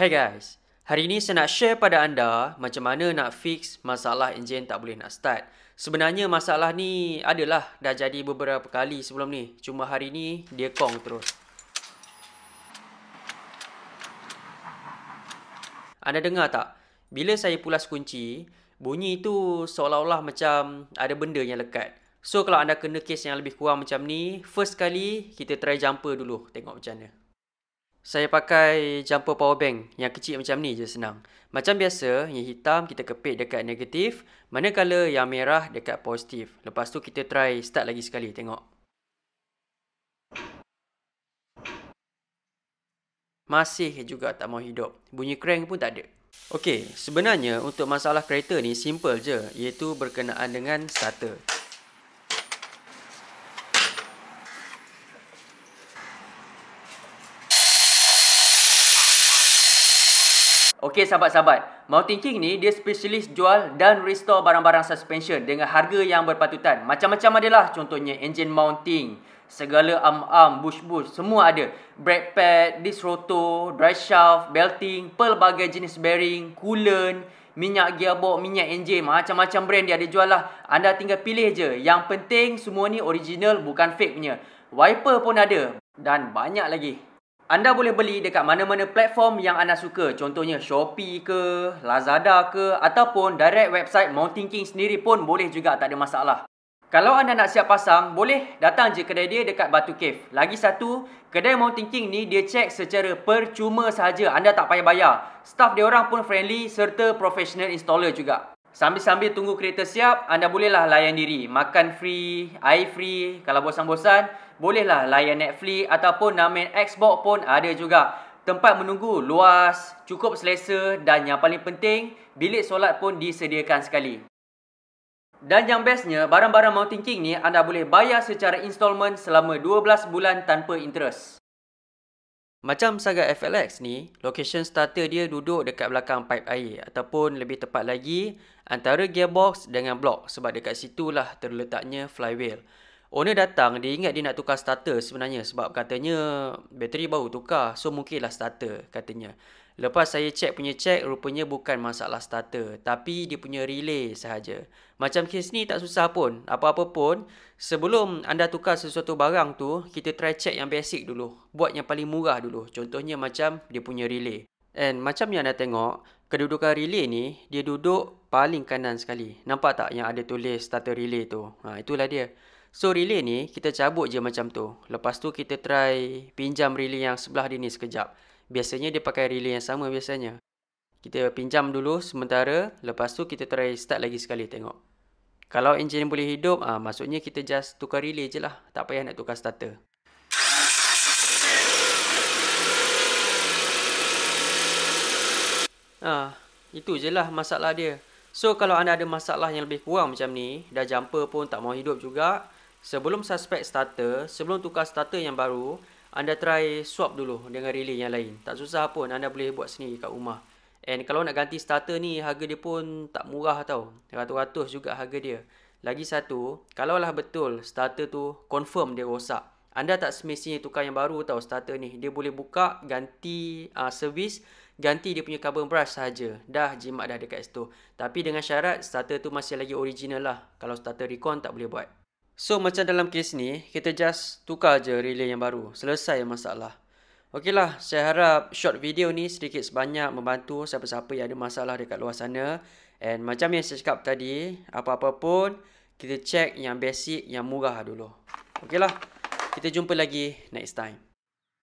Hey guys, hari ini saya nak share pada anda macam mana nak fix masalah enjin tak boleh nak start. Sebenarnya masalah ni adalah dah jadi beberapa kali sebelum ni. Cuma hari ni dia kong terus. Anda dengar tak? Bila saya pulas kunci, bunyi tu seolah-olah macam ada benda yang lekat. So kalau anda kena kes yang lebih kurang macam ni, first kali kita try jumper dulu, tengok macam mana. Saya pakai jumper power bank yang kecil macam ni je, senang. Macam biasa, yang hitam kita kepit dekat negatif, manakala yang merah dekat positif. Lepas tu kita try start lagi sekali, tengok. Masih juga tak mau hidup. Bunyi crank pun tak ada. Okey, sebenarnya untuk masalah kereta ni simple je, iaitu berkenaan dengan starter. Okey sahabat-sahabat, Mountain King ni dia spesialis jual dan restore barang-barang suspension dengan harga yang berpatutan. Macam-macam adalah, contohnya engine mounting, segala arm-arm, bush-bush, semua ada. Brake pad, disc rotor, dry shaft, belting, pelbagai jenis bearing, coolant, minyak gearbox, minyak enjin, macam-macam brand dia ada jual lah. Anda tinggal pilih je. Yang penting semua ni original, bukan fake punya. Wiper pun ada dan banyak lagi. Anda boleh beli dekat mana-mana platform yang anda suka. Contohnya Shopee ke, Lazada ke, ataupun direct website Mountain King sendiri pun boleh juga, tak ada masalah. Kalau anda nak siap pasang, boleh datang je kedai dia dekat Batu Cave. Lagi satu, kedai Mountain King ni dia cek secara percuma sahaja. Anda tak payah bayar. Staff dia orang pun friendly serta professional installer juga. Sambil-sambil tunggu kereta siap, anda bolehlah layan diri. Makan free, air free. Kalau bosan-bosan, bolehlah layan Netflix ataupun nak main Xbox pun ada juga. Tempat menunggu luas, cukup selesa dan yang paling penting, bilik solat pun disediakan sekali. Dan yang bestnya, barang-barang Mountain King ni anda boleh bayar secara installment selama 12 bulan tanpa interest. Macam Saga FLX ni, location starter dia duduk dekat belakang pipe air ataupun lebih tepat lagi antara gearbox dengan blok, sebab dekat situlah terletaknya flywheel. Owner datang, dia ingat dia nak tukar starter sebenarnya sebab katanya bateri baru tukar, so mungkinlah starter katanya. Lepas saya cek, rupanya bukan masalah starter, tapi dia punya relay sahaja. Macam kes ni tak susah pun. Apa-apa pun, sebelum anda tukar sesuatu barang tu, kita try check yang basic dulu. Buat yang paling murah dulu. Contohnya macam dia punya relay. And macam yang anda tengok, kedudukan relay ni, dia duduk paling kanan sekali. Nampak tak yang ada tulis starter relay tu? Itulah dia. So relay ni, kita cabut je macam tu. Lepas tu kita try pinjam relay yang sebelah dia ni sekejap. Biasanya dia pakai relay yang sama biasanya. Kita pinjam dulu sementara, lepas tu kita try start lagi sekali, tengok. Kalau enjin boleh hidup, maksudnya kita just tukar relay je lah. Tak payah nak tukar starter. Itu je lah masalah dia. So kalau anda ada masalah yang lebih kurang macam ni, dah jumper pun tak mau hidup juga, sebelum suspect starter, sebelum tukar starter yang baru, anda try swap dulu dengan relay yang lain. Tak susah pun, anda boleh buat sendiri kat rumah. And kalau nak ganti starter ni, harga dia pun tak murah tau. Ratus-ratus juga harga dia. Lagi satu, kalaulah betul starter tu confirm dia rosak, anda tak semestinya tukar yang baru tau starter ni. Dia boleh buka, ganti servis, ganti dia punya carbon brush sahaja. Dah jimat dah dekat situ. Tapi dengan syarat starter tu masih lagi original lah. Kalau starter recon tak boleh buat. So macam dalam kes ni, kita just tukar je relay yang baru. Selesai masalah. Okeylah, saya harap short video ni sedikit sebanyak membantu siapa-siapa yang ada masalah dekat luar sana. And macam yang saya cakap tadi, apa-apa pun, kita check yang basic, yang murah dulu. Okeylah, kita jumpa lagi next time.